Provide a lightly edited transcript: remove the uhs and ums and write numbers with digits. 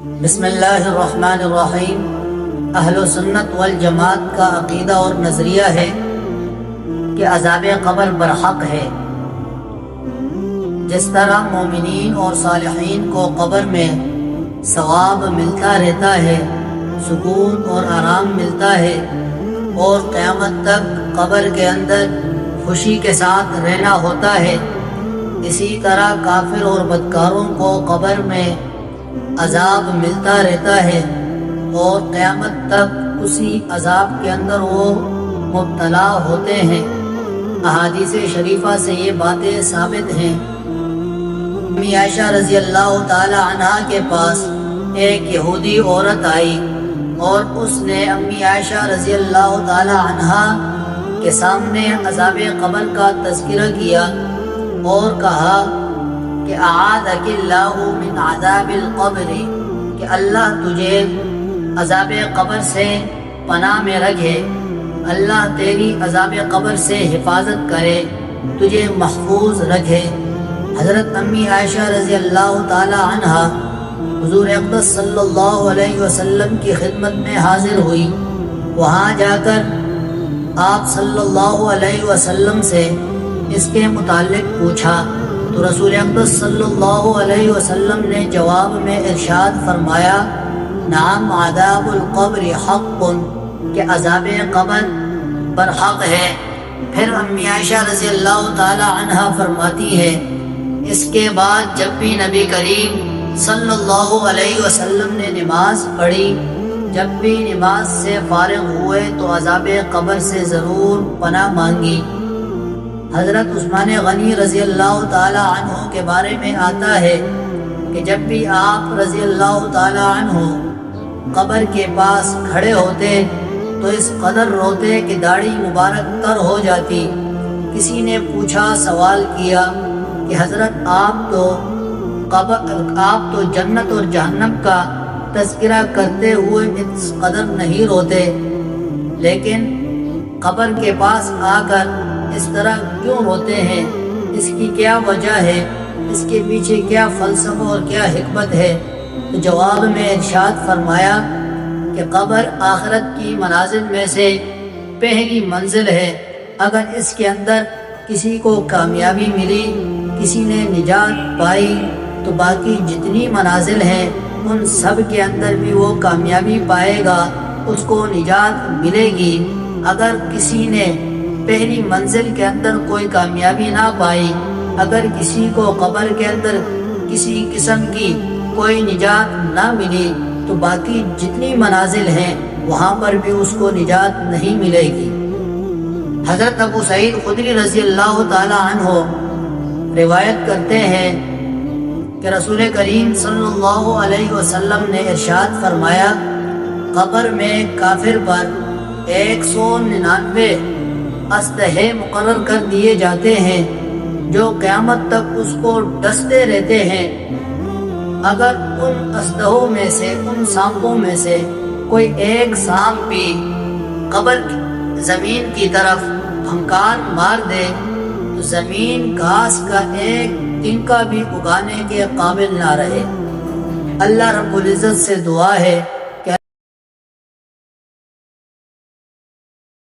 بسم اللہ الرحمن الرحیم۔ اہل سنت والجماعت کا عقیدہ اور نظریہ ہے کہ عذاب قبر برحق ہے۔ جس طرح مومنین اور صالحین کو قبر میں ثواب ملتا رہتا ہے، سکون اور آرام ملتا ہے، اور قیامت تک قبر کے اندر خوشی کے ساتھ رہنا ہوتا ہے، اسی طرح کافر اور بدکاروں کو قبر میں عذاب ملتا رہتا ہے اور قیامت تک اسی عذاب کے اندر وہ مبتلا ہوتے ہیں۔ احادیث شریفہ سے یہ باتیں ثابت ہیں۔ امی عائشہ رضی اللہ تعالی عنہا کے پاس ایک یہودی عورت آئی اور اس نے امی عائشہ رضی اللہ تعالی عنہا کے سامنے عذاب قبر کا تذکرہ کیا اور کہا کہ اعاذک اللہ من عذاب القبر، کہ اللہ تجھے عذاب قبر سے پناہ میں رکھے، اللہ تیری عذاب قبر سے حفاظت کرے، تجھے محفوظ رکھے۔ حضرت امی عائشہ رضی اللہ تعالی عنہا حضور اقدس صلی اللہ علیہ وسلم کی خدمت میں حاضر ہوئی۔ وہاں جا کر آپ صلی اللہ علیہ وسلم سے اس کے متعلق پوچھا تو رسول اقدس صلی اللہ علیہ وسلم نے جواب میں ارشاد فرمایا، نعم عذاب القبر حق، کہ عذاب قبر برحق ہے۔ پھر امی عائشہ رضی اللہ تعالی عنہا فرماتی ہے، اس کے بعد جب بھی نبی کریم صلی اللہ علیہ وسلم نے نماز پڑھی، جب بھی نماز سے فارغ ہوئے تو عذاب قبر سے ضرور پناہ مانگی۔ حضرت عثمان غنی رضی اللہ تعالی عنہ کے بارے میں آتا ہے کہ جب بھی آپ رضی اللہ تعالی عنہ قبر کے پاس کھڑے ہوتے تو اس قدر روتے کہ داڑھی مبارک تر ہو جاتی۔ کسی نے پوچھا، سوال کیا کہ حضرت آپ تو جنت اور جہنم کا تذکرہ کرتے ہوئے اس قدر نہیں روتے، لیکن قبر کے پاس آ کر اس طرح کیوں روتے ہیں؟ اس کی کیا وجہ ہے؟ اس کے پیچھے کیا فلسفہ اور کیا حکمت ہے؟ تو جواب میں ارشاد فرمایا کہ قبر آخرت کی منازل میں سے پہلی منزل ہے۔ اگر اس کے اندر کسی کو کامیابی ملی، کسی نے نجات پائی، تو باقی جتنی منازل ہیں ان سب کے اندر بھی وہ کامیابی پائے گا، اس کو نجات ملے گی۔ اگر کسی نے پہلی منزل کے اندر کوئی کامیابی نہ پائی، اگر کسی کو قبر کے اندر کسی قسم کی کوئی نجات نہ ملی، تو باقی جتنی منازل ہیں وہاں پر بھی اس کو نجات نہیں ملے گی۔ حضرت ابو سعید خدری رضی اللہ تعالی عنہ روایت کرتے ہیں کہ رسول کریم صلی اللہ علیہ وسلم نے ارشاد فرمایا، قبر میں کافر پر 199 اسلحے مقرر کر دیے جاتے ہیں جو قیامت تک اس کو ڈستے رہتے ہیں۔ اگر ان اسلحوں میں سے، ان سانپوں میں سے کوئی ایک سانپ بھی قبر زمین کی طرف پھنکار مار دے تو زمین گھاس کا ایک تنکا بھی اگانے کے قابل نہ رہے۔ اللہ رب العزت سے دعا ہے